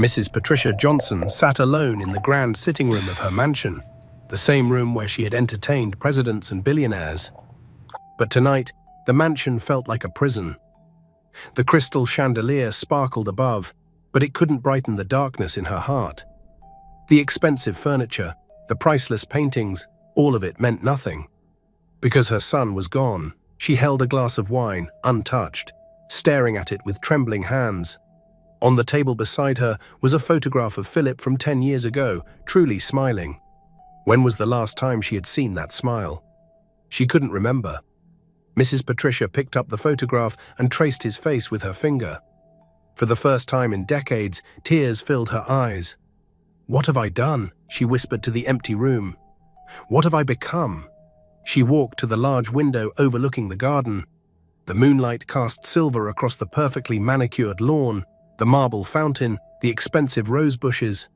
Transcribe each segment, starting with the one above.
Mrs. Patricia Johnson sat alone in the grand sitting room of her mansion, the same room where she had entertained presidents and billionaires. But tonight, the mansion felt like a prison. The crystal chandelier sparkled above, but it couldn't brighten the darkness in her heart. The expensive furniture, the priceless paintings, all of it meant nothing. Because her son was gone, she held a glass of wine, untouched, staring at it with trembling hands. On the table beside her was a photograph of Philip from 10 years ago, truly smiling. When was the last time she had seen that smile? She couldn't remember. Mrs. Patricia picked up the photograph and traced his face with her finger. For the first time in decades, tears filled her eyes. "What have I done?" she whispered to the empty room. "What have I become?" She walked to the large window overlooking the garden. The moonlight cast silver across the perfectly manicured lawn, the marble fountain, the expensive rose bushes.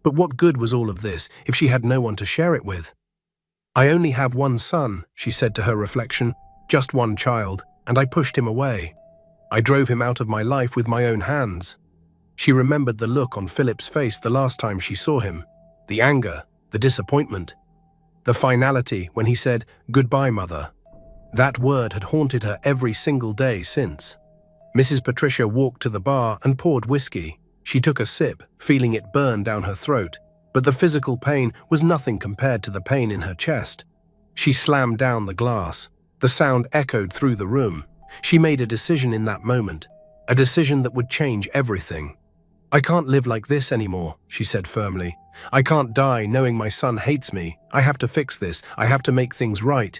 But what good was all of this if she had no one to share it with? "I only have one son," she said to her reflection, "just one child, and I pushed him away. I drove him out of my life with my own hands." She remembered the look on Philip's face the last time she saw him, the anger, the disappointment, the finality when he said, "Goodbye, mother." That word had haunted her every single day since. Mrs. Patricia walked to the bar and poured whiskey. She took a sip, feeling it burn down her throat, but the physical pain was nothing compared to the pain in her chest. She slammed down the glass. The sound echoed through the room. She made a decision in that moment, a decision that would change everything. "I can't live like this anymore," she said firmly. "I can't die knowing my son hates me. I have to fix this. I have to make things right.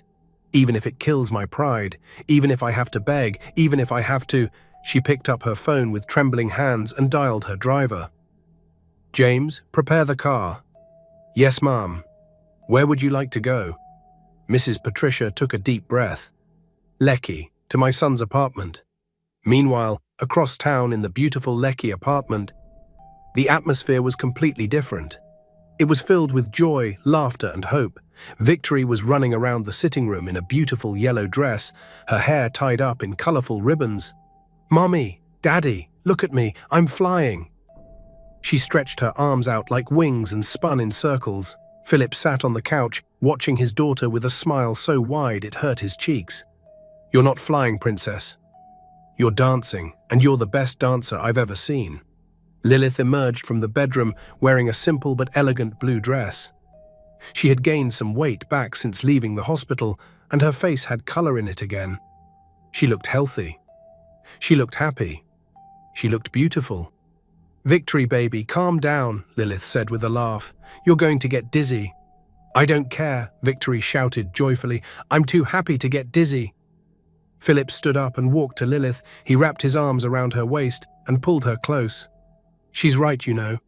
Even if it kills my pride, even if I have to beg, even if I have to—" She picked up her phone with trembling hands and dialed her driver. "James, prepare the car." "Yes, ma'am." "Where would you like to go?" Mrs. Patricia took a deep breath. "Lekki, to my son's apartment." Meanwhile, across town in the beautiful Lekki apartment, the atmosphere was completely different. It was filled with joy, laughter, and hope. Victory was running around the sitting room in a beautiful yellow dress, her hair tied up in colorful ribbons. "Mommy, Daddy, look at me, I'm flying." She stretched her arms out like wings and spun in circles. Philip sat on the couch, watching his daughter with a smile so wide it hurt his cheeks. "You're not flying, princess. You're dancing, and you're the best dancer I've ever seen." Lilith emerged from the bedroom wearing a simple but elegant blue dress. She had gained some weight back since leaving the hospital, and her face had color in it again. She looked healthy. She looked happy. She looked beautiful. "Victory, baby, calm down," Lilith said with a laugh. "You're going to get dizzy." "I don't care," Victory shouted joyfully. "I'm too happy to get dizzy." Philip stood up and walked to Lilith. He wrapped his arms around her waist and pulled her close. "She's right, you know.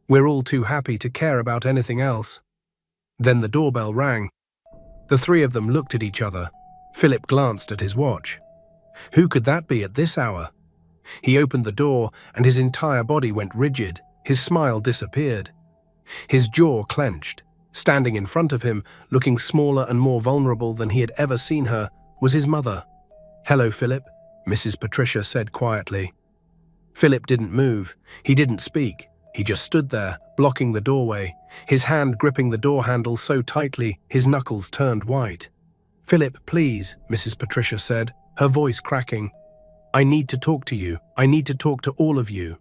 We're all too happy to care about anything else." Then the doorbell rang. The three of them looked at each other. Philip glanced at his watch. Who could that be at this hour? He opened the door and his entire body went rigid. His smile disappeared. His jaw clenched. Standing in front of him, looking smaller and more vulnerable than he had ever seen her, was his mother. "Hello, Philip," Mrs. Patricia said quietly. Philip didn't move. He didn't speak. He just stood there, blocking the doorway, his hand gripping the door handle so tightly his knuckles turned white. "Philip, please," Mrs. Patricia said, her voice cracking. "I need to talk to you. I need to talk to all of you."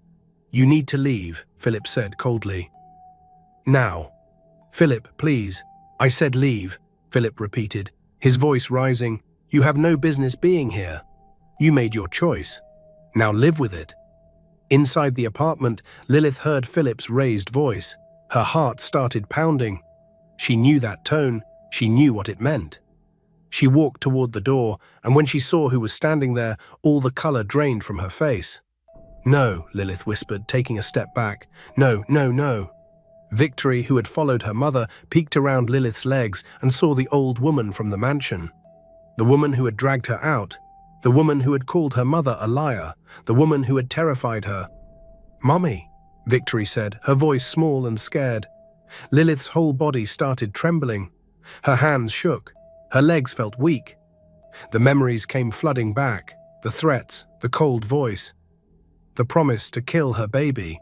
"You need to leave," Philip said coldly. "Now." "Philip, please." "I said leave," Philip repeated, his voice rising. "You have no business being here. You made your choice. Now live with it." Inside the apartment, Lilith heard Philip's raised voice. Her heart started pounding. She knew that tone. She knew what it meant. She walked toward the door, and when she saw who was standing there, all the color drained from her face. "No," Lilith whispered, taking a step back. "No, no, no." Victory, who had followed her mother, peeked around Lilith's legs and saw the old woman from the mansion. The woman who had dragged her out. The woman who had called her mother a liar. The woman who had terrified her. "Mommy," Victory said, her voice small and scared. Lilith's whole body started trembling. Her hands shook. Her legs felt weak. The memories came flooding back. The threats, the cold voice. The promise to kill her baby.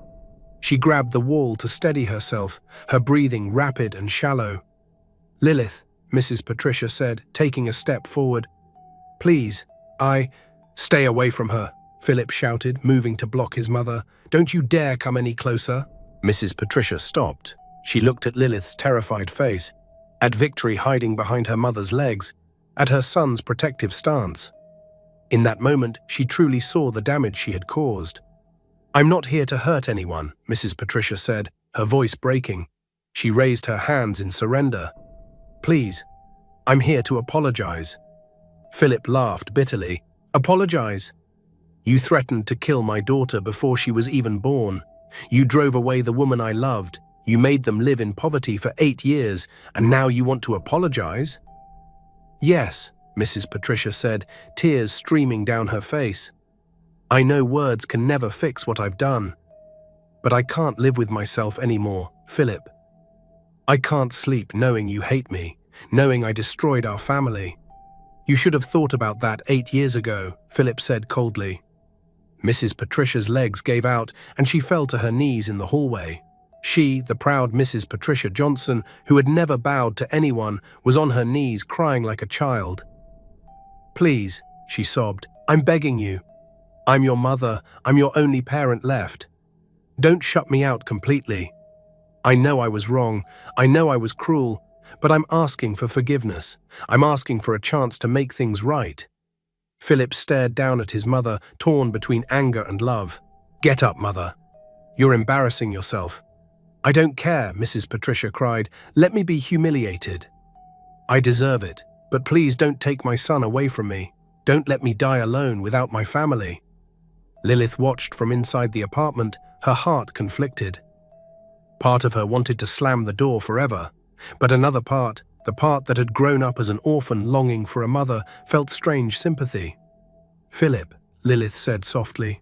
She grabbed the wall to steady herself, her breathing rapid and shallow. "Lilith," Mrs. Patricia said, taking a step forward. "Please, Stay away from her," Philip shouted, moving to block his mother. "Don't you dare come any closer." Mrs. Patricia stopped. She looked at Lilith's terrified face, at Victory hiding behind her mother's legs, at her son's protective stance. In that moment, she truly saw the damage she had caused. "I'm not here to hurt anyone," Mrs. Patricia said, her voice breaking. She raised her hands in surrender. "Please, I'm here to apologize." Philip laughed bitterly. "Apologize? You threatened to kill my daughter before she was even born. You drove away the woman I loved. You made them live in poverty for 8 years, and now you want to apologize?" "Yes," Mrs. Patricia said, tears streaming down her face. "I know words can never fix what I've done. But I can't live with myself anymore, Philip. I can't sleep knowing you hate me, knowing I destroyed our family." "You should have thought about that 8 years ago," Philip said coldly. Mrs. Patricia's legs gave out and she fell to her knees in the hallway. She, the proud Mrs. Patricia Johnson, who had never bowed to anyone, was on her knees crying like a child. "Please," she sobbed, "I'm begging you. I'm your mother, I'm your only parent left. Don't shut me out completely. I know I was wrong, I know I was cruel, but I'm asking for forgiveness. I'm asking for a chance to make things right." Philip stared down at his mother, torn between anger and love. "Get up, mother. You're embarrassing yourself." "I don't care," Mrs. Patricia cried. "Let me be humiliated. I deserve it, but please don't take my son away from me. Don't let me die alone without my family." Lilith watched from inside the apartment, her heart conflicted. Part of her wanted to slam the door forever, but another part, the part that had grown up as an orphan longing for a mother, felt strange sympathy. "Philip," Lilith said softly.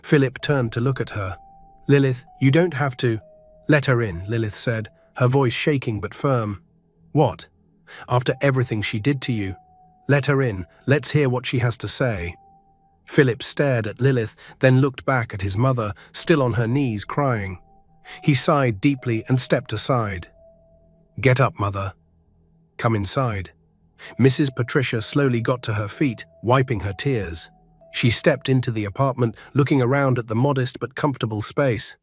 Philip turned to look at her. "Lilith, you don't have to—" "Let her in," Lilith said, her voice shaking but firm. "What? After everything she did to you? Let her in, let's hear what she has to say." Philip stared at Lilith, then looked back at his mother, still on her knees crying. He sighed deeply and stepped aside. "Get up, mother. Come inside." Mrs. Patricia slowly got to her feet, wiping her tears. She stepped into the apartment, looking around at the modest but comfortable space.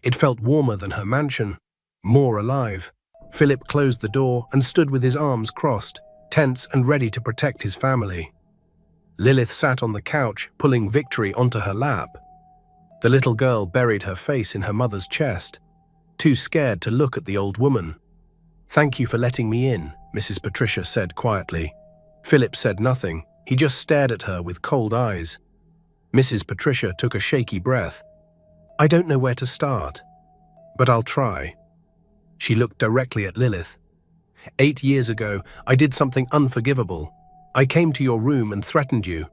It felt warmer than her mansion, more alive. Philip closed the door and stood with his arms crossed, tense and ready to protect his family. Lilith sat on the couch, pulling Victory onto her lap. The little girl buried her face in her mother's chest, too scared to look at the old woman. "Thank you for letting me in," Mrs. Patricia said quietly. Philip said nothing. He just stared at her with cold eyes. Mrs. Patricia took a shaky breath. "I don't know where to start, but I'll try." She looked directly at Lilith. 8 years ago, I did something unforgivable. I came to your room and threatened you.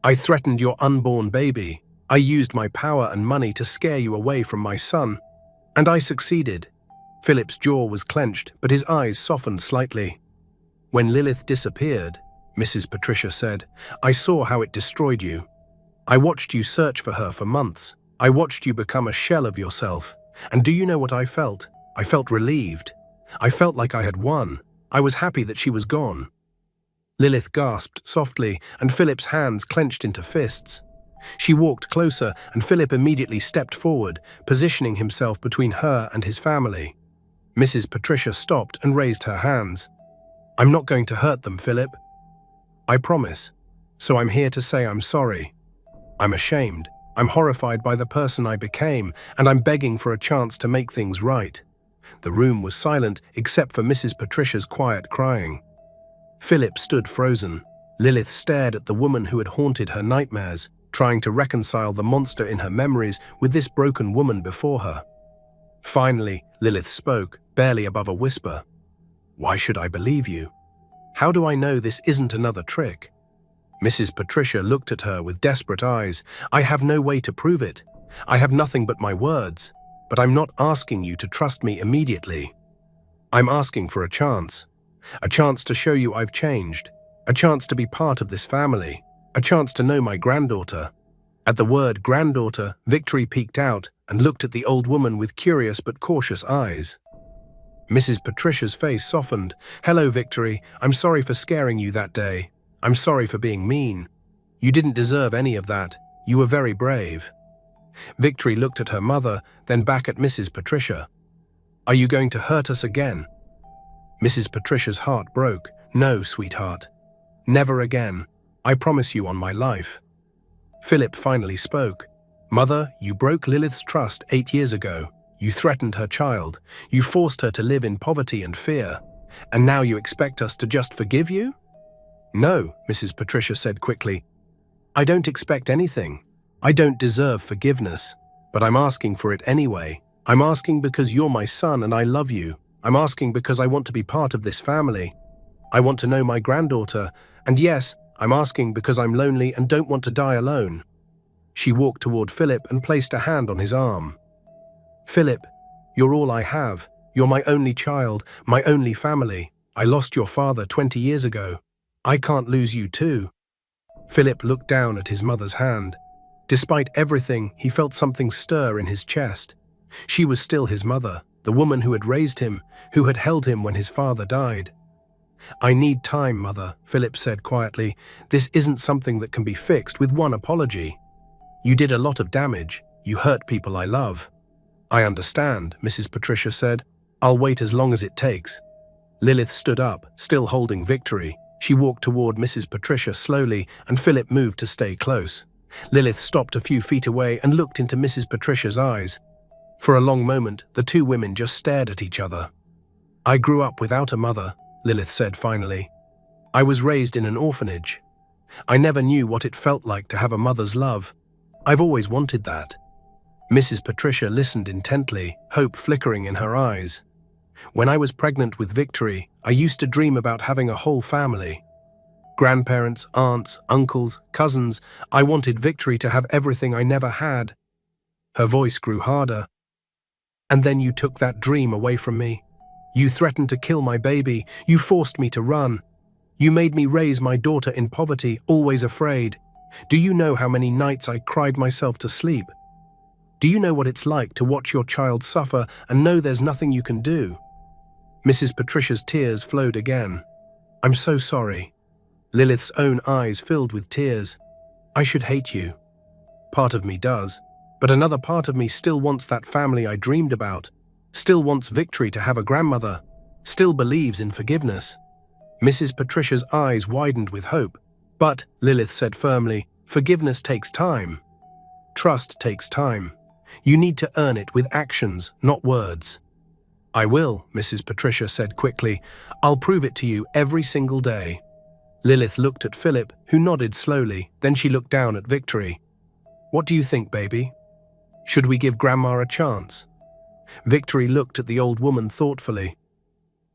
I threatened your unborn baby. I used my power and money to scare you away from my son. And I succeeded. Philip's jaw was clenched, but his eyes softened slightly. "When Lilith disappeared," Mrs. Patricia said, "I saw how it destroyed you. I watched you search for her for months. I watched you become a shell of yourself. And do you know what I felt? I felt relieved. I felt like I had won. I was happy that she was gone." Lilith gasped softly, and Philip's hands clenched into fists. She walked closer, and Philip immediately stepped forward, positioning himself between her and his family. Mrs. Patricia stopped and raised her hands. "I'm not going to hurt them, Philip. I promise. So I'm here to say I'm sorry. I'm ashamed. I'm horrified by the person I became, and I'm begging for a chance to make things right." The room was silent except for Mrs. Patricia's quiet crying. Philip stood frozen. Lilith stared at the woman who had haunted her nightmares, trying to reconcile the monster in her memories with this broken woman before her. Finally, Lilith spoke, barely above a whisper. "Why should I believe you? How do I know this isn't another trick?" Mrs. Patricia looked at her with desperate eyes. "I have no way to prove it. I have nothing but my words. But I'm not asking you to trust me immediately. I'm asking for a chance to show you I've changed, a chance to be part of this family, a chance to know my granddaughter." At the word granddaughter, Victory peeked out, and looked at the old woman with curious but cautious eyes. Mrs. Patricia's face softened. "Hello, Victory. I'm sorry for scaring you that day. I'm sorry for being mean. You didn't deserve any of that. You were very brave." Victory looked at her mother, then back at Mrs. Patricia. "Are you going to hurt us again?" Mrs. Patricia's heart broke. "No, sweetheart. Never again. I promise you on my life." Philip finally spoke. "Mother, you broke Lilith's trust 8 years ago. You threatened her child. You forced her to live in poverty and fear. And now you expect us to just forgive you?" "No," Mrs. Patricia said quickly. "I don't expect anything. I don't deserve forgiveness. But I'm asking for it anyway. I'm asking because you're my son and I love you. I'm asking because I want to be part of this family. I want to know my granddaughter. And yes, I'm asking because I'm lonely and don't want to die alone." She walked toward Philip and placed a hand on his arm. "Philip, you're all I have. You're my only child, my only family. I lost your father 20 years ago. I can't lose you too." Philip looked down at his mother's hand. Despite everything, he felt something stir in his chest. She was still his mother, the woman who had raised him, who had held him when his father died. "I need time, Mother," Philip said quietly. "This isn't something that can be fixed with one apology. You did a lot of damage. You hurt people I love." "I understand," Mrs. Patricia said. "I'll wait as long as it takes." Lilith stood up, still holding Victory. She walked toward Mrs. Patricia slowly, and Philip moved to stay close. Lilith stopped a few feet away and looked into Mrs. Patricia's eyes. For a long moment, the two women just stared at each other. "I grew up without a mother," Lilith said finally. "I was raised in an orphanage. I never knew what it felt like to have a mother's love. I've always wanted that." Mrs. Patricia listened intently, hope flickering in her eyes. "When I was pregnant with Victory, I used to dream about having a whole family. Grandparents, aunts, uncles, cousins. I wanted Victory to have everything I never had." Her voice grew harder. "And then you took that dream away from me. You threatened to kill my baby. You forced me to run. You made me raise my daughter in poverty, always afraid. Do you know how many nights I cried myself to sleep? Do you know what it's like to watch your child suffer and know there's nothing you can do?" Mrs. Patricia's tears flowed again. "I'm so sorry." Lilith's own eyes filled with tears. "I should hate you. Part of me does. But another part of me still wants that family I dreamed about, still wants Victory to have a grandmother, still believes in forgiveness." Mrs. Patricia's eyes widened with hope. "But," Lilith said firmly, "forgiveness takes time. Trust takes time. You need to earn it with actions, not words." "I will," Mrs. Patricia said quickly. "I'll prove it to you every single day." Lilith looked at Philip, who nodded slowly. Then she looked down at Victory. "What do you think, baby? Should we give Grandma a chance?" Victory looked at the old woman thoughtfully.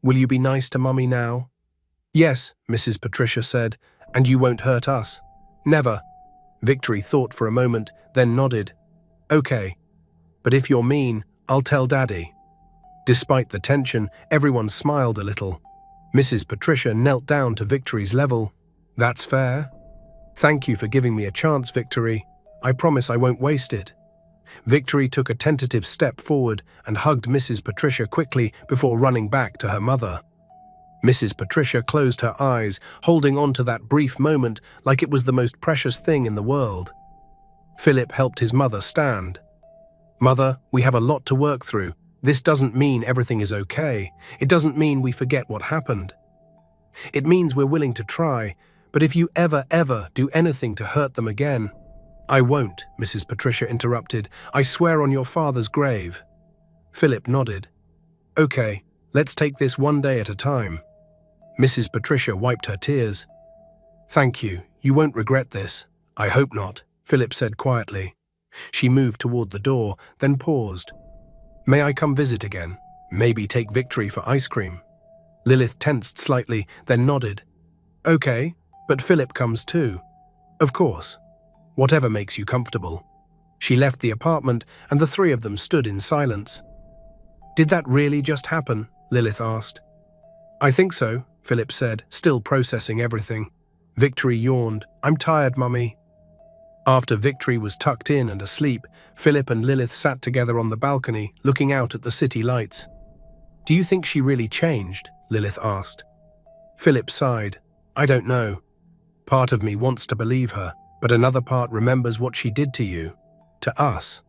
"Will you be nice to Mummy now?" "Yes," Mrs. Patricia said. "And you won't hurt us?" "Never." Victory thought for a moment, then nodded. "Okay. But if you're mean, I'll tell Daddy." Despite the tension, everyone smiled a little. Mrs. Patricia knelt down to Victory's level. "That's fair. Thank you for giving me a chance, Victory. I promise I won't waste it." Victory took a tentative step forward and hugged Mrs. Patricia quickly before running back to her mother. Mrs. Patricia closed her eyes, holding on to that brief moment like it was the most precious thing in the world. Philip helped his mother stand. "Mother, we have a lot to work through. This doesn't mean everything is okay. It doesn't mean we forget what happened. It means we're willing to try, but if you ever do anything to hurt them again—" "I won't," Mrs. Patricia interrupted. "I swear on your father's grave." Philip nodded. "Okay, let's take this one day at a time." Mrs. Patricia wiped her tears. "Thank you. You won't regret this." "I hope not," Philip said quietly. She moved toward the door, then paused. "May I come visit again? Maybe take Victory for ice cream?" Lilith tensed slightly, then nodded. "Okay, but Philip comes too." "Of course. Whatever makes you comfortable." She left the apartment, and the three of them stood in silence. "Did that really just happen?" Lilith asked. "I think so," Philip said, still processing everything. Victory yawned. "I'm tired, Mummy." After Victory was tucked in and asleep, Philip and Lilith sat together on the balcony, looking out at the city lights. "Do you think she really changed?" Lilith asked. Philip sighed. "I don't know. Part of me wants to believe her, but another part remembers what she did to you. To us."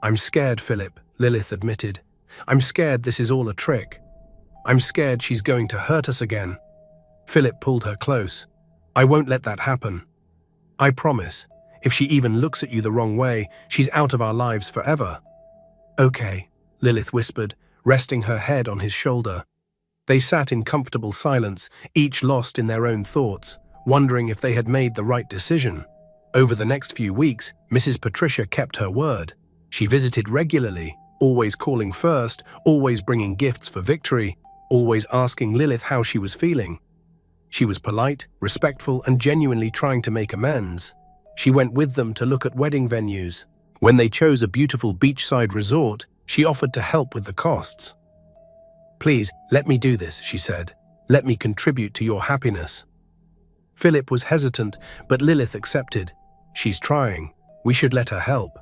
"I'm scared, Philip," Lilith admitted. "I'm scared this is all a trick. I'm scared she's going to hurt us again." Philip pulled her close. "I won't let that happen. I promise. If she even looks at you the wrong way, she's out of our lives forever." "Okay," Lilith whispered, resting her head on his shoulder. They sat in comfortable silence, each lost in their own thoughts, wondering if they had made the right decision. Over the next few weeks, Mrs. Patricia kept her word. She visited regularly, always calling first, always bringing gifts for Victory, always asking Lilith how she was feeling. She was polite, respectful, and genuinely trying to make amends. She went with them to look at wedding venues. When they chose a beautiful beachside resort, she offered to help with the costs. "Please, let me do this," she said. "Let me contribute to your happiness." Philip was hesitant, but Lilith accepted. "She's trying. We should let her help."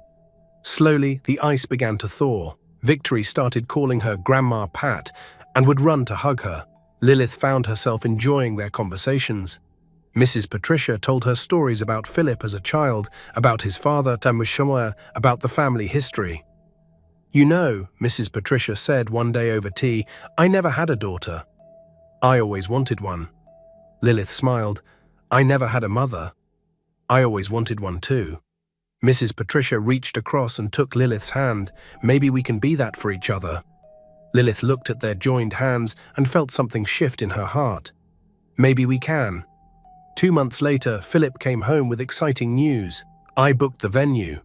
Slowly, the ice began to thaw. Victory started calling her Grandma Pat and would run to hug her. Lilith found herself enjoying their conversations. Mrs. Patricia told her stories about Philip as a child, about his father, Tamushmoa, about the family history. "You know," Mrs. Patricia said one day over tea, "I never had a daughter. I always wanted one." Lilith smiled. "I never had a mother. I always wanted one too." Mrs. Patricia reached across and took Lilith's hand. "Maybe we can be that for each other." Lilith looked at their joined hands and felt something shift in her heart. "Maybe we can." 2 months later, Philip came home with exciting news. "I booked the venue.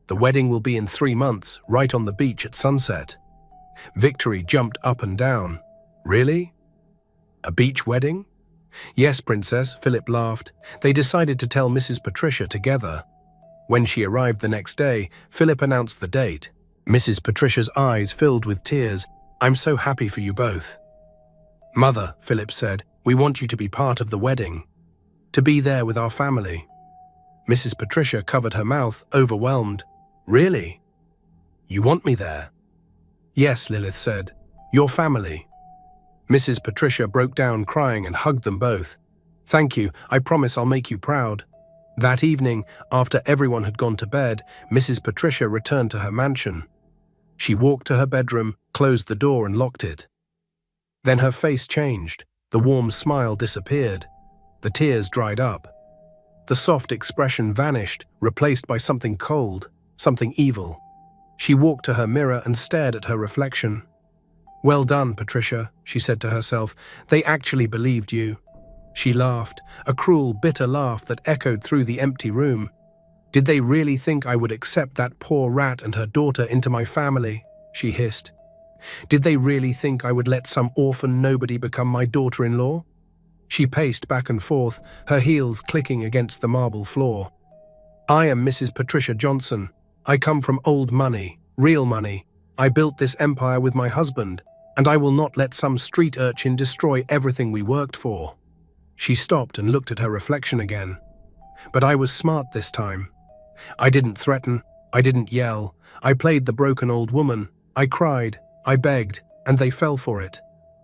The wedding will be in 3 months, right on the beach at sunset." Victory jumped up and down. "Really? A beach wedding?" "Yes, Princess," Philip laughed. They decided to tell Mrs. Patricia together. When she arrived the next day, Philip announced the date. Mrs. Patricia's eyes filled with tears. "I'm so happy for you both." "Mother," Philip said, "we want you to be part of the wedding. To be there with our family." Mrs. Patricia covered her mouth, overwhelmed. "Really? You want me there?" "Yes," Lilith said. "Your family." Mrs. Patricia broke down crying and hugged them both. "Thank you. I promise I'll make you proud." That evening, after everyone had gone to bed, Mrs. Patricia returned to her mansion. She walked to her bedroom, closed the door and locked it. Then her face changed. The warm smile disappeared. The tears dried up. The soft expression vanished, replaced by something cold, something evil. She walked to her mirror and stared at her reflection. "Well done, Patricia," she said to herself. "They actually believed you." She laughed, a cruel, bitter laugh that echoed through the empty room. "Did they really think I would accept that poor rat and her daughter into my family?" she hissed. "Did they really think I would let some orphan nobody become my daughter-in-law?" She paced back and forth, her heels clicking against the marble floor. "I am Mrs. Patricia Johnson. I come from old money, real money. I built this empire with my husband, and I will not let some street urchin destroy everything we worked for." She stopped and looked at her reflection again. "But I was smart this time. I didn't threaten, I didn't yell. I played the broken old woman. I cried, I begged, and they fell for it."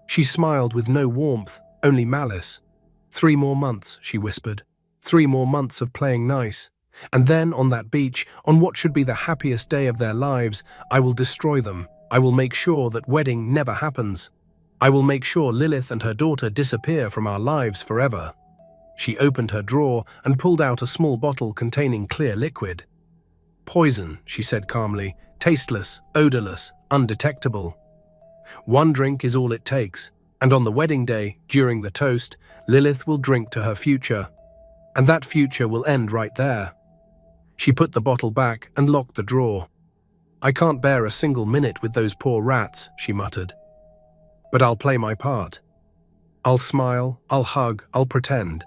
She smiled with no warmth, only malice. "3 more months," she whispered. 3 more months of playing nice. And then, on that beach, on what should be the happiest day of their lives, I will destroy them. I will make sure that wedding never happens. I will make sure Lilith and her daughter disappear from our lives forever." She opened her drawer and pulled out a small bottle containing clear liquid. "Poison," she said calmly, "tasteless, odorless, undetectable. 1 drink is all it takes, and on the wedding day, during the toast, Lilith will drink to her future. And that future will end right there." She put the bottle back and locked the drawer. "I can't bear a single minute with those poor rats," she muttered. "But I'll play my part. I'll smile, I'll hug, I'll pretend.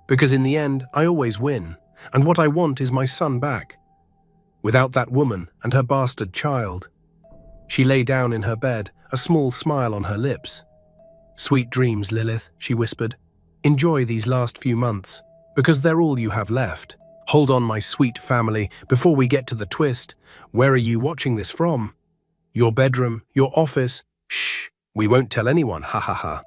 Because in the end, I always win, and what I want is my son back. Without that woman and her bastard child." She lay down in her bed, a small smile on her lips. "Sweet dreams, Lilith," she whispered. "Enjoy these last few months, because they're all you have left. Hold on, my sweet family, before we get to the twist. Where are you watching this from? Your bedroom, your office? Shh, we won't tell anyone, ha ha ha.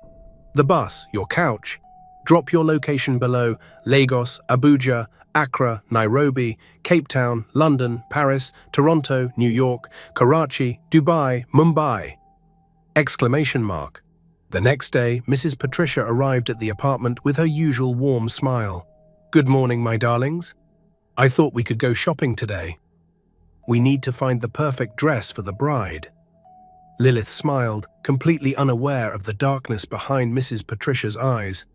The bus, your couch. Drop your location below: Lagos, Abuja, Accra, Nairobi, Cape Town, London, Paris, Toronto, New York, Karachi, Dubai, Mumbai. Exclamation mark. The next day, Mrs. Patricia arrived at the apartment with her usual warm smile. Good morning, my darlings. I thought we could go shopping today. We need to find the perfect dress for the bride. Lilith smiled, completely unaware of the darkness behind Mrs. Patricia's eyes.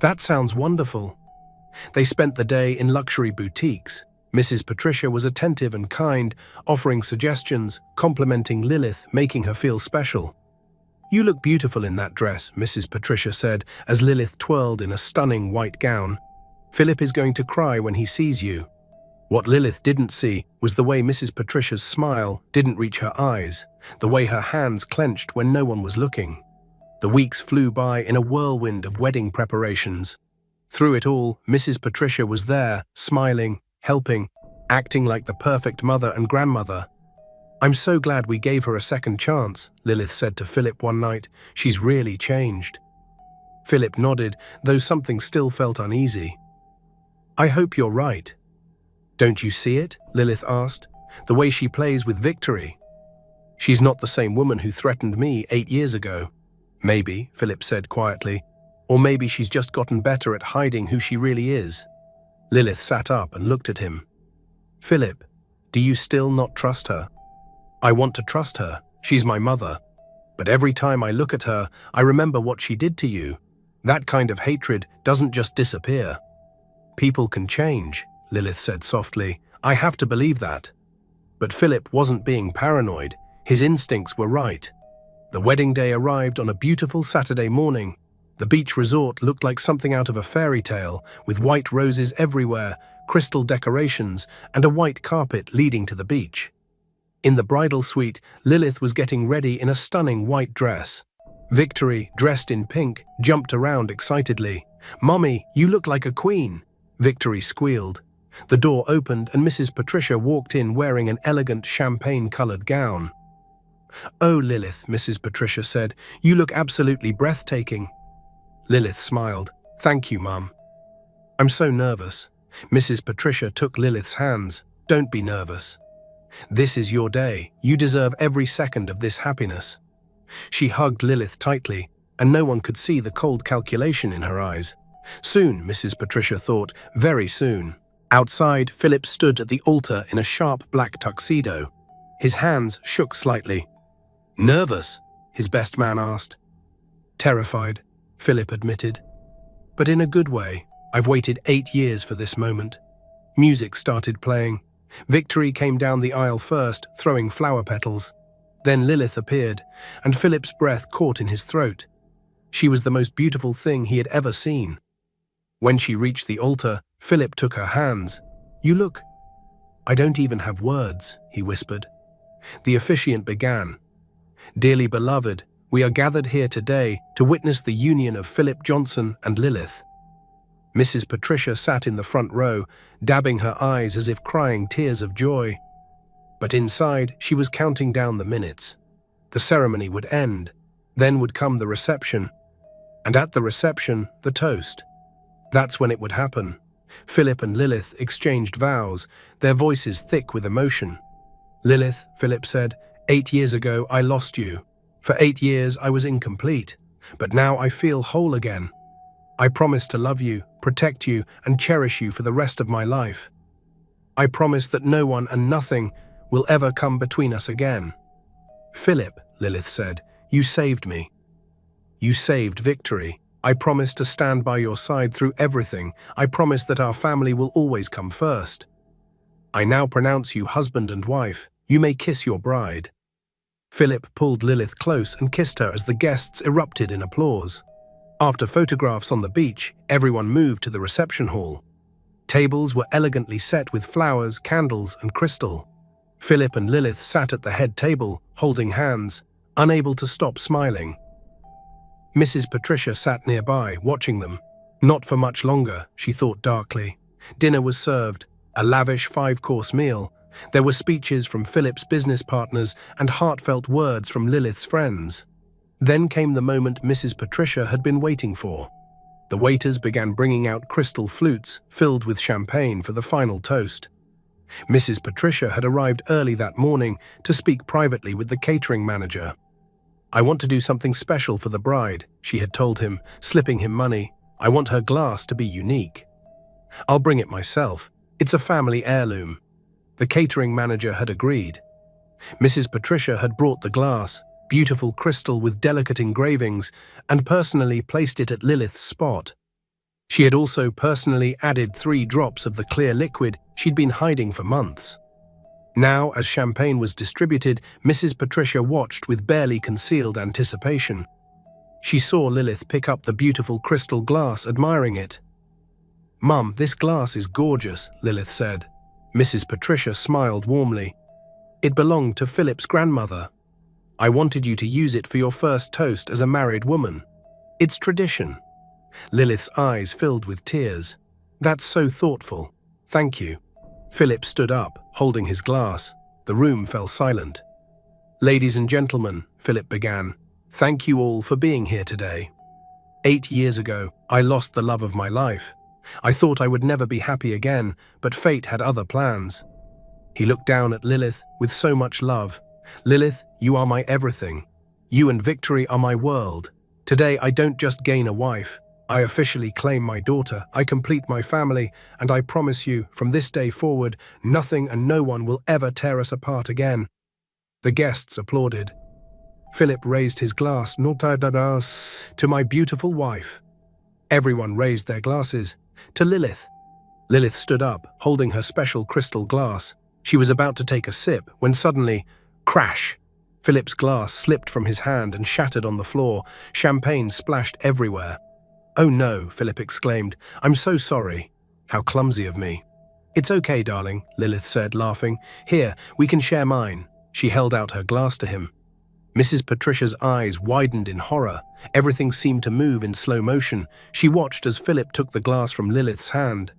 That sounds wonderful. They spent the day in luxury boutiques. Mrs. Patricia was attentive and kind, offering suggestions, complimenting Lilith, making her feel special. You look beautiful in that dress, Mrs. Patricia said, as Lilith twirled in a stunning white gown. Philip is going to cry when he sees you. What Lilith didn't see was the way Mrs. Patricia's smile didn't reach her eyes, the way her hands clenched when no one was looking. The weeks flew by in a whirlwind of wedding preparations. Through it all, Mrs. Patricia was there, smiling, helping, acting like the perfect mother and grandmother. I'm so glad we gave her a second chance, Lilith said to Philip one night. She's really changed. Philip nodded, though something still felt uneasy. I hope you're right. Don't you see it? Lilith asked. The way she plays with Victory. She's not the same woman who threatened me 8 years ago. Maybe, Philip said quietly. Or maybe she's just gotten better at hiding who she really is. Lilith sat up and looked at him. Philip, do you still not trust her? I want to trust her. She's my mother. But every time I look at her, I remember what she did to you. That kind of hatred doesn't just disappear. People can change, Lilith said softly. I have to believe that. But Philip wasn't being paranoid. His instincts were right. The wedding day arrived on a beautiful Saturday morning. The beach resort looked like something out of a fairy tale, with white roses everywhere, crystal decorations, and a white carpet leading to the beach. In the bridal suite, Lilith was getting ready in a stunning white dress. Victory, dressed in pink, jumped around excitedly. Mommy, you look like a queen, Victory squealed. The door opened and Mrs. Patricia walked in wearing an elegant champagne-colored gown. Oh, Lilith, Mrs. Patricia said, you look absolutely breathtaking. Lilith smiled. Thank you, Mum. I'm so nervous. Mrs. Patricia took Lilith's hands. Don't be nervous. This is your day. You deserve every second of this happiness. She hugged Lilith tightly, and no one could see the cold calculation in her eyes. Soon, Mrs. Patricia thought, very soon. Outside, Philip stood at the altar in a sharp black tuxedo. His hands shook slightly. Nervous? His best man asked. Terrified, Philip admitted. But in a good way. I've waited 8 years for this moment. Music started playing. Victory came down the aisle first, throwing flower petals. Then Lilith appeared, and Philip's breath caught in his throat. She was the most beautiful thing he had ever seen. When she reached the altar, Philip took her hands. You look. I don't even have words, he whispered. The officiant began. Dearly beloved, we are gathered here today to witness the union of Philip Johnson and Lilith. Mrs. Patricia sat in the front row, dabbing her eyes as if crying tears of joy. But inside, she was counting down the minutes. The ceremony would end. Then would come the reception. And at the reception, the toast. That's when it would happen. Philip and Lilith exchanged vows, their voices thick with emotion. Lilith, Philip said, 8 years ago I lost you. For 8 years I was incomplete. But now I feel whole again. I promise to love you, protect you, and cherish you for the rest of my life. I promise that no one and nothing will ever come between us again. Philip, Lilith said, you saved me. You saved Victory. I promise to stand by your side through everything. I promise that our family will always come first. I now pronounce you husband and wife. You may kiss your bride. Philip pulled Lilith close and kissed her as the guests erupted in applause. After photographs on the beach, everyone moved to the reception hall. Tables were elegantly set with flowers, candles, and crystal. Philip and Lilith sat at the head table, holding hands, unable to stop smiling. Mrs. Patricia sat nearby, watching them. Not for much longer, she thought darkly. Dinner was served, a lavish 5-course meal. There were speeches from Philip's business partners and heartfelt words from Lilith's friends. Then came the moment Mrs. Patricia had been waiting for. The waiters began bringing out crystal flutes filled with champagne for the final toast. Mrs. Patricia had arrived early that morning to speak privately with the catering manager. "I want to do something special for the bride," she had told him, slipping him money. "I want her glass to be unique. I'll bring it myself. It's a family heirloom." The catering manager had agreed. Mrs. Patricia had brought the glass, beautiful crystal with delicate engravings, and personally placed it at Lilith's spot. She had also personally added 3 drops of the clear liquid she'd been hiding for months. Now, as champagne was distributed, Mrs. Patricia watched with barely concealed anticipation. She saw Lilith pick up the beautiful crystal glass, admiring it. "Mum, this glass is gorgeous," Lilith said. Mrs. Patricia smiled warmly. "It belonged to Philip's grandmother. I wanted you to use it for your first toast as a married woman. It's tradition." Lilith's eyes filled with tears. "That's so thoughtful. Thank you." Philip stood up, holding his glass. The room fell silent. "Ladies and gentlemen," Philip began, "thank you all for being here today. 8 years ago, I lost the love of my life. I thought I would never be happy again, but fate had other plans." He looked down at Lilith with so much love. "Lilith, you are my everything. You and Victory are my world. Today I don't just gain a wife. I officially claim my daughter, I complete my family, and I promise you, from this day forward, nothing and no one will ever tear us apart again." The guests applauded. Philip raised his glass, "To my beautiful wife." Everyone raised their glasses. "To Lilith." Lilith stood up, holding her special crystal glass. She was about to take a sip when suddenly, crash! Philip's glass slipped from his hand and shattered on the floor. Champagne splashed everywhere. "Oh no," Philip exclaimed. "I'm so sorry. How clumsy of me." "It's okay, darling," Lilith said, laughing. "Here, we can share mine." She held out her glass to him. Mrs. Patricia's eyes widened in horror. Everything seemed to move in slow motion. She watched as Philip took the glass from Lilith's hand.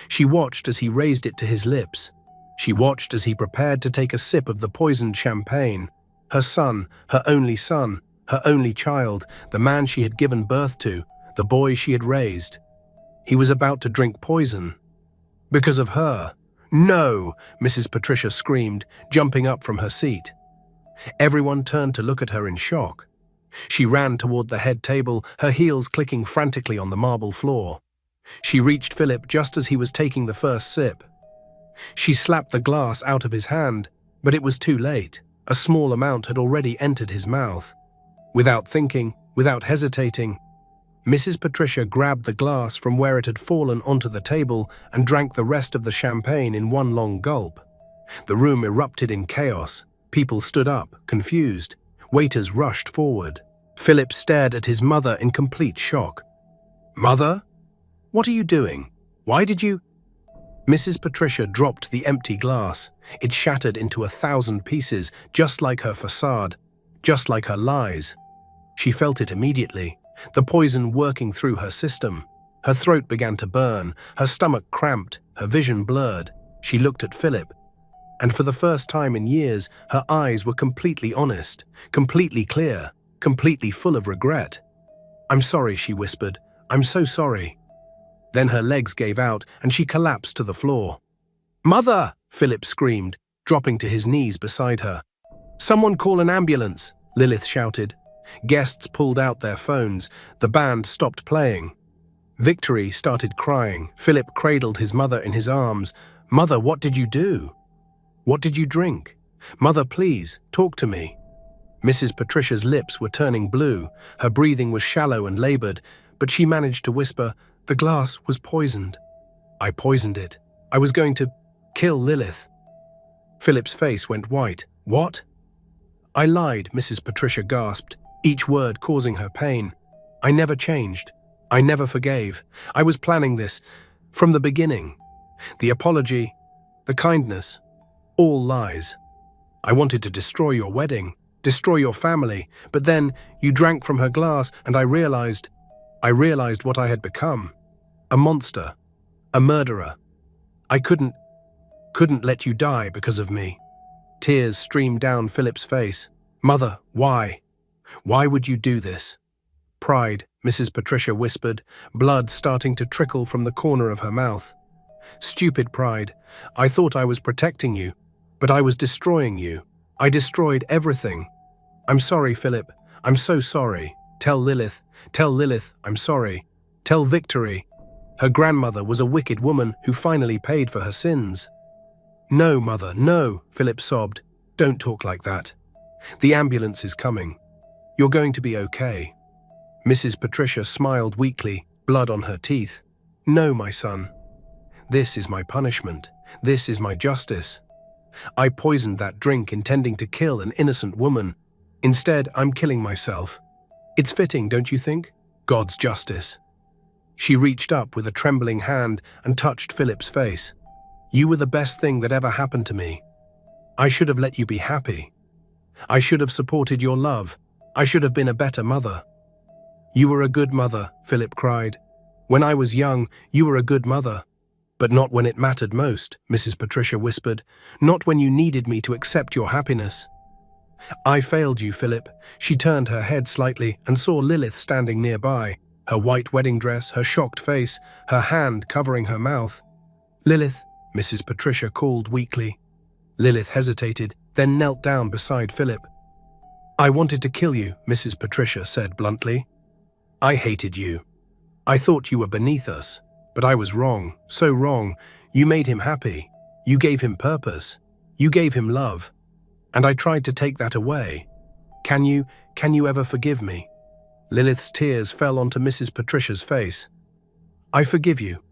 She watched as he raised it to his lips. She watched as he prepared to take a sip of the poisoned champagne. Her son, her only child, the man she had given birth to, the boy she had raised. He was about to drink poison. Because of her. "No!" Mrs. Patricia screamed, jumping up from her seat. Everyone turned to look at her in shock. She ran toward the head table, her heels clicking frantically on the marble floor. She reached Philip just as he was taking the first sip. She slapped the glass out of his hand, but it was too late. A small amount had already entered his mouth. Without thinking, without hesitating, Mrs. Patricia grabbed the glass from where it had fallen onto the table and drank the rest of the champagne in one long gulp. The room erupted in chaos. People stood up, confused. Waiters rushed forward. Philip stared at his mother in complete shock. "Mother? What are you doing? Why did you—" Mrs. Patricia dropped the empty glass. It shattered into 1,000 pieces, just like her facade, just like her lies. She felt it immediately, the poison working through her system. Her throat began to burn, her stomach cramped, her vision blurred. She looked at Philip, and for the first time in years, her eyes were completely honest, completely clear, completely full of regret. "I'm sorry," she whispered. "I'm so sorry." Then her legs gave out and she collapsed to the floor. "Mother!" Philip screamed, dropping to his knees beside her. "Someone call an ambulance!" Lilith shouted. Guests pulled out their phones. The band stopped playing. Victory started crying. Philip cradled his mother in his arms. "Mother, what did you do? What did you drink? Mother, please, talk to me." Mrs. Patricia's lips were turning blue. Her breathing was shallow and labored, but she managed to whisper, "The glass was poisoned. I poisoned it. I was going to kill Lilith." Philip's face went white. "What?" "I lied," Mrs. Patricia gasped, each word causing her pain. "I never changed. I never forgave. I was planning this from the beginning. The apology, the kindness, all lies. I wanted to destroy your wedding, destroy your family, but then you drank from her glass and I realized what I had become. A monster, a murderer. I couldn't let you die because of me." Tears streamed down Philip's face. "Mother, why? Why would you do this?" "Pride," Mrs. Patricia whispered, blood starting to trickle from the corner of her mouth. "Stupid pride. I thought I was protecting you, but I was destroying you. I destroyed everything. I'm sorry, Philip. I'm so sorry. Tell Lilith I'm sorry. Tell Victory. Her grandmother was a wicked woman who finally paid for her sins." "No, Mother, no," Philip sobbed. "Don't talk like that. The ambulance is coming. You're going to be okay." Mrs. Patricia smiled weakly, blood on her teeth. "No, my son. This is my punishment. This is my justice. I poisoned that drink intending to kill an innocent woman. Instead, I'm killing myself. It's fitting, don't you think? God's justice." She reached up with a trembling hand and touched Philip's face. "You were the best thing that ever happened to me. I should have let you be happy. I should have supported your love. I should have been a better mother." "You were a good mother," Philip cried. "When I was young, you were a good mother. But not when it mattered most," Mrs. Patricia whispered. "Not when you needed me to accept your happiness." "I failed you, Philip." She turned her head slightly and saw Lilith standing nearby, her white wedding dress, her shocked face, her hand covering her mouth. "Lilith," Mrs. Patricia called weakly. Lilith hesitated, then knelt down beside Philip. "I wanted to kill you," Mrs. Patricia said bluntly. "I hated you. I thought you were beneath us. But I was wrong, so wrong. You made him happy. You gave him purpose. You gave him love. And I tried to take that away. Can you ever forgive me?" Lilith's tears fell onto Mrs. Patricia's face. "I forgive you,"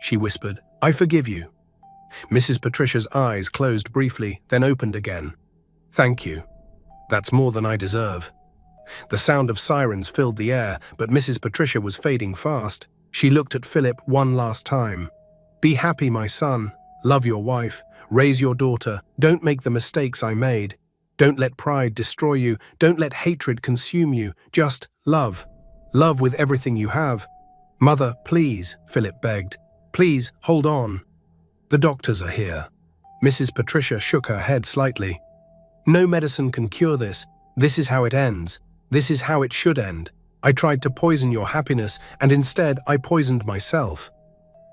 she whispered. "I forgive you." Mrs. Patricia's eyes closed briefly, then opened again. "Thank you. That's more than I deserve." The sound of sirens filled the air, but Mrs. Patricia was fading fast. She looked at Philip one last time. "Be happy, my son. Love your wife. Raise your daughter. Don't make the mistakes I made. Don't let pride destroy you. Don't let hatred consume you. Just love. Love with everything you have." "Mother, please," Philip begged. "Please, hold on. The doctors are here." Mrs. Patricia shook her head slightly. "No medicine can cure this. This is how it ends. This is how it should end. I tried to poison your happiness, and instead I poisoned myself."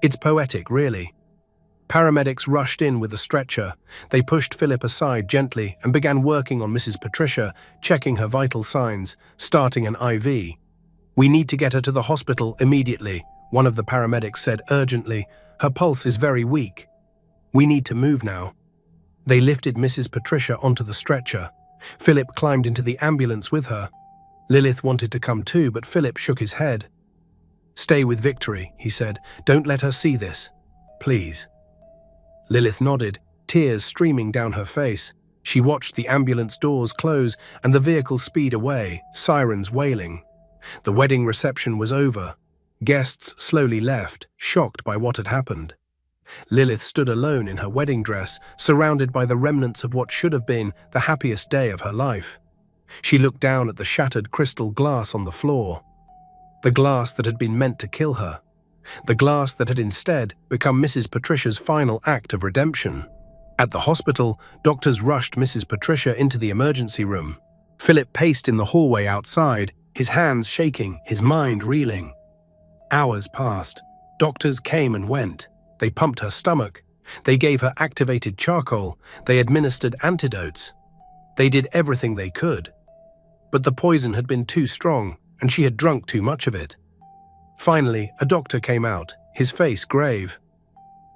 It's poetic, really. Paramedics rushed in with a stretcher. They pushed Philip aside gently and began working on Mrs. Patricia, checking her vital signs, starting an IV. "We need to get her to the hospital immediately," one of the paramedics said urgently. "Her pulse is very weak. We need to move now." They lifted Mrs. Patricia onto the stretcher. Philip climbed into the ambulance with her. Lilith wanted to come too, but Philip shook his head. "Stay with Victory," he said. "Don't let her see this. Please." Lilith nodded, tears streaming down her face. She watched the ambulance doors close and the vehicle speed away, sirens wailing. The wedding reception was over. Guests slowly left, shocked by what had happened. Lilith stood alone in her wedding dress, surrounded by the remnants of what should have been the happiest day of her life. She looked down at the shattered crystal glass on the floor. The glass that had been meant to kill her. The glass that had instead become Mrs. Patricia's final act of redemption. At the hospital, doctors rushed Mrs. Patricia into the emergency room. Philip paced in the hallway outside, his hands shaking, his mind reeling. Hours passed. Doctors came and went. They pumped her stomach. They gave her activated charcoal. They administered antidotes. They did everything they could. But the poison had been too strong, and she had drunk too much of it. Finally, a doctor came out, his face grave.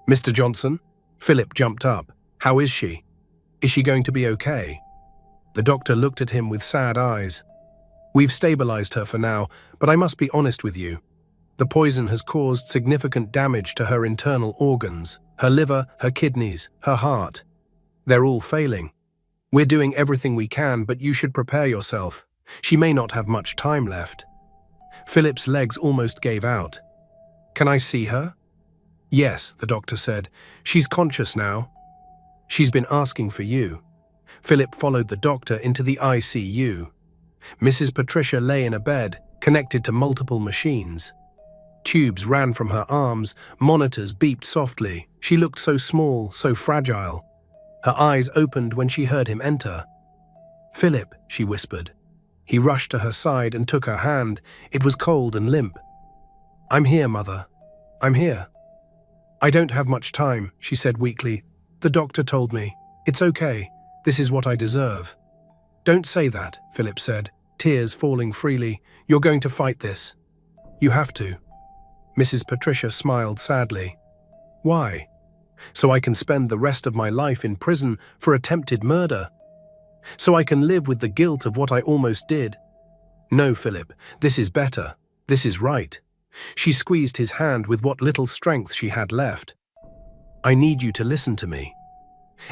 "Mr. Johnson?" Philip jumped up. "How is she? Is she going to be okay?" The doctor looked at him with sad eyes. "We've stabilized her for now, but I must be honest with you. The poison has caused significant damage to her internal organs, her liver, her kidneys, her heart. They're all failing. We're doing everything we can, but you should prepare yourself. She may not have much time left." Philip's legs almost gave out. "Can I see her?" "Yes," the doctor said. "She's conscious now. She's been asking for you." Philip followed the doctor into the ICU. Mrs. Patricia lay in a bed, connected to multiple machines. Tubes ran from her arms, monitors beeped softly. She looked so small, so fragile. Her eyes opened when she heard him enter. "Philip," she whispered. He rushed to her side and took her hand. It was cold and limp. "I'm here, Mother. I'm here." "I don't have much time," she said weakly. "The doctor told me. It's okay. This is what I deserve." "Don't say that," Philip said, tears falling freely. "You're going to fight this. You have to." Mrs. Patricia smiled sadly. "Why?" "So I can spend the rest of my life in prison for attempted murder. So I can live with the guilt of what I almost did." "No, Philip, this is better. This is right." She squeezed his hand with what little strength she had left. "I need you to listen to me.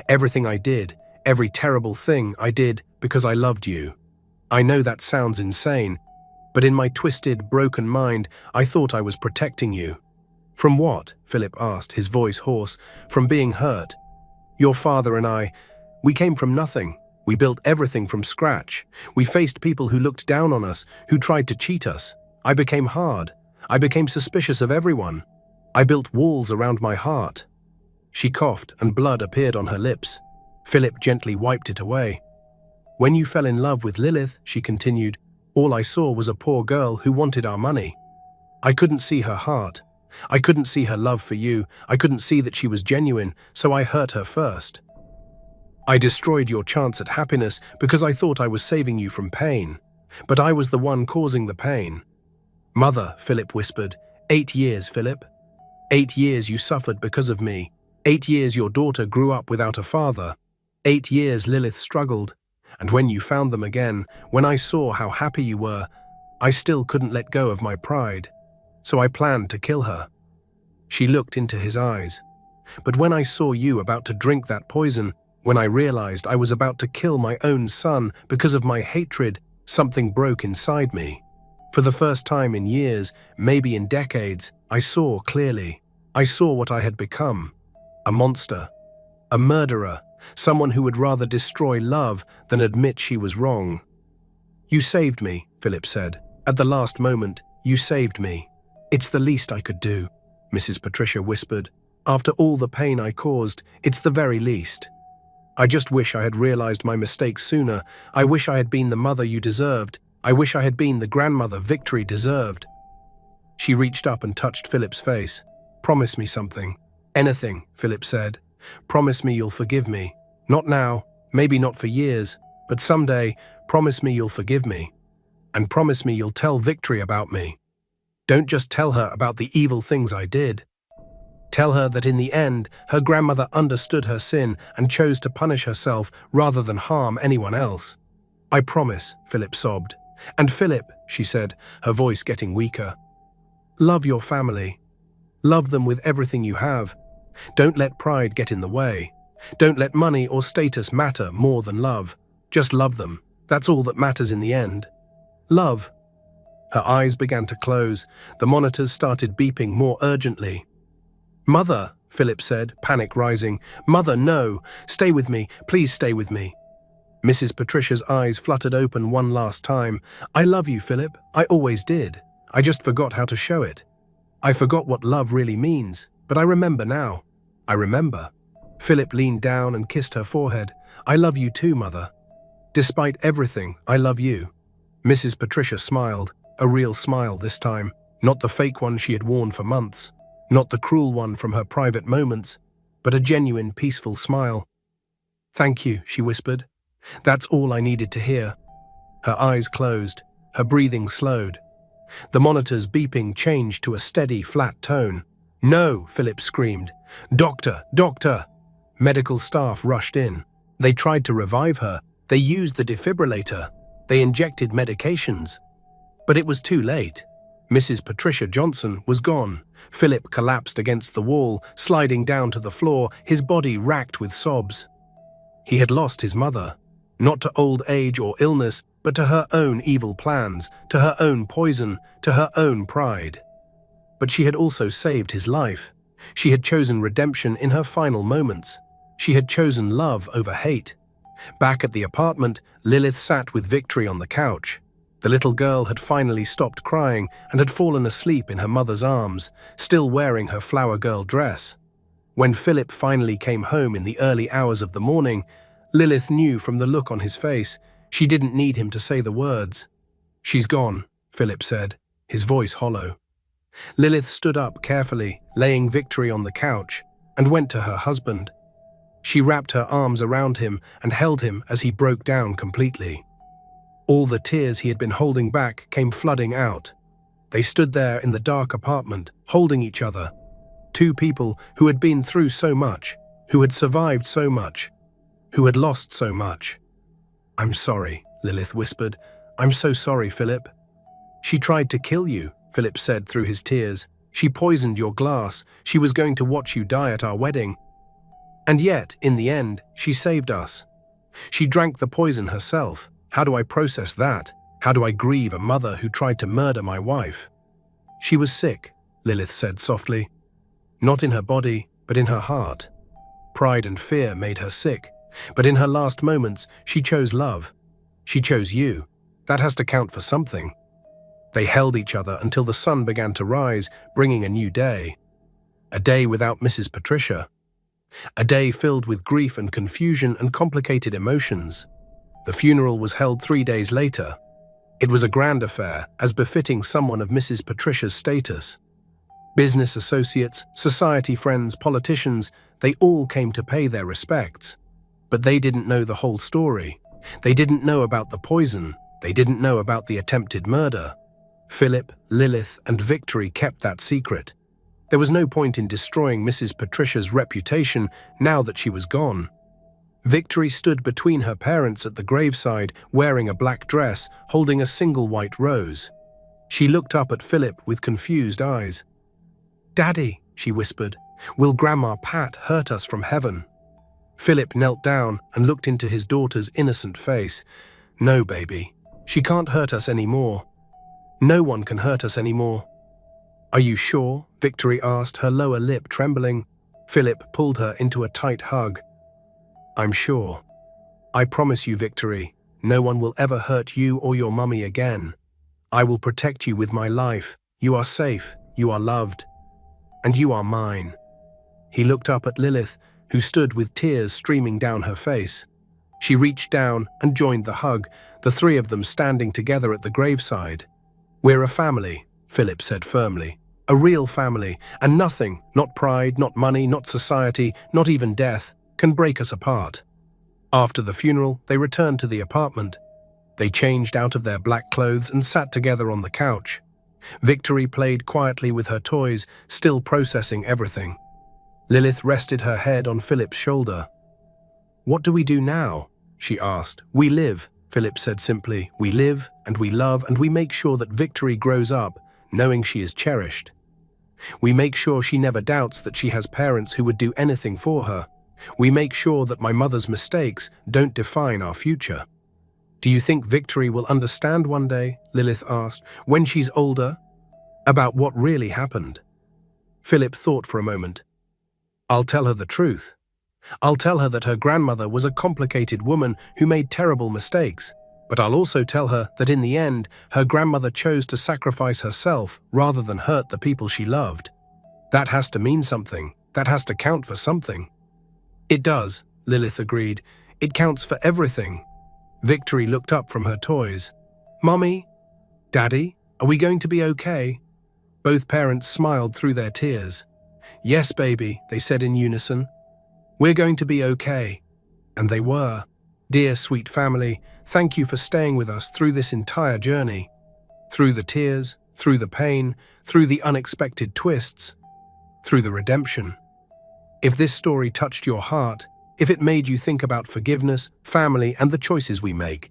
Everything I did, every terrible thing I did because I loved you. I know that sounds insane, but in my twisted, broken mind, I thought I was protecting you." "From what?" Philip asked, his voice hoarse. "From being hurt. Your father and I, we came from nothing. We built everything from scratch. We faced people who looked down on us, who tried to cheat us. I became hard. I became suspicious of everyone. I built walls around my heart." She coughed and blood appeared on her lips. Philip gently wiped it away. "When you fell in love with Lilith," she continued, "all I saw was a poor girl who wanted our money. I couldn't see her heart. I couldn't see her love for you. I couldn't see that she was genuine, so I hurt her first. I destroyed your chance at happiness because I thought I was saving you from pain. But I was the one causing the pain." "Mother," Philip whispered, 8 years, Philip. 8 years you suffered because of me. 8 years your daughter grew up without a father. 8 years Lilith struggled. And when you found them again, when I saw how happy you were, I still couldn't let go of my pride. So I planned to kill her." She looked into his eyes. "But when I saw you about to drink that poison, when I realized I was about to kill my own son because of my hatred, something broke inside me. For the first time in years, maybe in decades, I saw clearly. I saw what I had become. A monster. A murderer. Someone who would rather destroy love than admit she was wrong." "You saved me," Philip said. "At the last moment, you saved me." "It's the least I could do," Mrs. Patricia whispered. "After all the pain I caused, it's the very least. I just wish I had realized my mistake sooner. I wish I had been the mother you deserved. I wish I had been the grandmother Victory deserved." She reached up and touched Philip's face. "Promise me something." "Anything," Philip said. "Promise me you'll forgive me. Not now, maybe not for years, but someday, promise me you'll forgive me. And promise me you'll tell Victory about me. Don't just tell her about the evil things I did. Tell her that in the end, her grandmother understood her sin and chose to punish herself rather than harm anyone else." "I promise," Philip sobbed. "And Philip," she said, her voice getting weaker, "love your family. Love them with everything you have. Don't let pride get in the way. Don't let money or status matter more than love. Just love them. That's all that matters in the end. Love." Her eyes began to close. The monitors started beeping more urgently. "Mother," Philip said, panic rising. "Mother, no. Stay with me. Please stay with me." Mrs. Patricia's eyes fluttered open one last time. "I love you, Philip. I always did. I just forgot how to show it. I forgot what love really means. But I remember now. I remember." Philip leaned down and kissed her forehead. "I love you too, Mother. Despite everything, I love you." Mrs. Patricia smiled, a real smile this time, not the fake one she had worn for months, not the cruel one from her private moments, but a genuine, peaceful smile. "Thank you," she whispered. "That's all I needed to hear." Her eyes closed, her breathing slowed. The monitor's beeping changed to a steady, flat tone. "No!" Philip screamed. "Doctor! Doctor!" Medical staff rushed in. They tried to revive her. They used the defibrillator. They injected medications. But it was too late. Mrs. Patricia Johnson was gone. Philip collapsed against the wall, sliding down to the floor, his body racked with sobs. He had lost his mother. Not to old age or illness, but to her own evil plans, to her own poison, to her own pride. But she had also saved his life. She had chosen redemption in her final moments. She had chosen love over hate. Back at the apartment, Lilith sat with Victory on the couch. The little girl had finally stopped crying and had fallen asleep in her mother's arms, still wearing her flower girl dress. When Philip finally came home in the early hours of the morning, Lilith knew from the look on his face she didn't need him to say the words. "She's gone," Philip said, his voice hollow. Lilith stood up carefully, laying Victory on the couch, and went to her husband. She wrapped her arms around him and held him as he broke down completely. All the tears he had been holding back came flooding out. They stood there in the dark apartment, holding each other. Two people who had been through so much, who had survived so much, who had lost so much. "I'm sorry," Lilith whispered. "I'm so sorry, Philip." "She tried to kill you," Philip said through his tears. "She poisoned your glass. She was going to watch you die at our wedding. And yet, in the end, she saved us. She drank the poison herself. How do I process that? How do I grieve a mother who tried to murder my wife?" "She was sick," Lilith said softly. "Not in her body, but in her heart. Pride and fear made her sick, but in her last moments, she chose love. She chose you. That has to count for something." They held each other until the sun began to rise, bringing a new day. A day without Mrs. Patricia. A day filled with grief and confusion and complicated emotions. The funeral was held 3 days later. It was a grand affair, as befitting someone of Mrs. Patricia's status. Business associates, society friends, politicians, they all came to pay their respects. But they didn't know the whole story. They didn't know about the poison. They didn't know about the attempted murder. Philip, Lilith, and Victory kept that secret. There was no point in destroying Mrs. Patricia's reputation now that she was gone. Victory stood between her parents at the graveside, wearing a black dress, holding a single white rose. She looked up at Philip with confused eyes. "Daddy," she whispered, "will Grandma Pat hurt us from heaven?" Philip knelt down and looked into his daughter's innocent face. "No, baby. She can't hurt us anymore. No one can hurt us anymore." "Are you sure?" Victory asked, her lower lip trembling. Philip pulled her into a tight hug. "I'm sure. I promise you, Victory, no one will ever hurt you or your mummy again. I will protect you with my life. You are safe, you are loved, and you are mine." He looked up at Lilith, who stood with tears streaming down her face. She reached down and joined the hug, the three of them standing together at the graveside. "We're a family," Philip said firmly. "A real family, and nothing, not pride, not money, not society, not even death, can break us apart." After the funeral, they returned to the apartment. They changed out of their black clothes and sat together on the couch. Victory played quietly with her toys, still processing everything. Lilith rested her head on Philip's shoulder. "What do we do now?" she asked. "We live," Philip said simply. "We live, and we love, and we make sure that Victory grows up, knowing she is cherished. We make sure she never doubts that she has parents who would do anything for her. We make sure that my mother's mistakes don't define our future." "Do you think Victory will understand one day," Lilith asked, "when she's older, about what really happened?" Philip thought for a moment. "I'll tell her the truth. I'll tell her that her grandmother was a complicated woman who made terrible mistakes, but I'll also tell her that in the end, her grandmother chose to sacrifice herself rather than hurt the people she loved. That has to mean something. That has to count for something." "It does," Lilith agreed. "It counts for everything." Victory looked up from her toys. "Mommy? Daddy? Are we going to be okay?" Both parents smiled through their tears. "Yes, baby," they said in unison. "We're going to be okay." And they were. Dear sweet family, thank you for staying with us through this entire journey. Through the tears, through the pain, through the unexpected twists, through the redemption. If this story touched your heart, if it made you think about forgiveness, family, and the choices we make,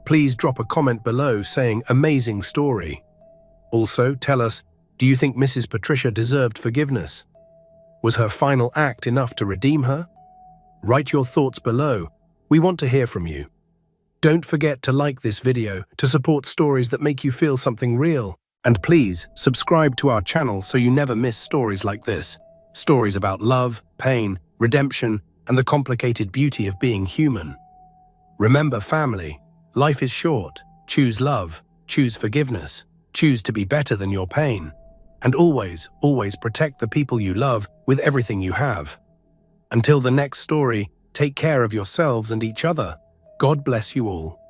please drop a comment below saying "amazing story." Also, tell us, do you think Mrs. Patricia deserved forgiveness? Was her final act enough to redeem her? Write your thoughts below. We want to hear from you. Don't forget to like this video to support stories that make you feel something real. And please, subscribe to our channel so you never miss stories like this. Stories about love, pain, redemption, and the complicated beauty of being human. Remember, family, life is short. Choose love, choose forgiveness, choose to be better than your pain, and always, always protect the people you love with everything you have. Until the next story, take care of yourselves and each other. God bless you all.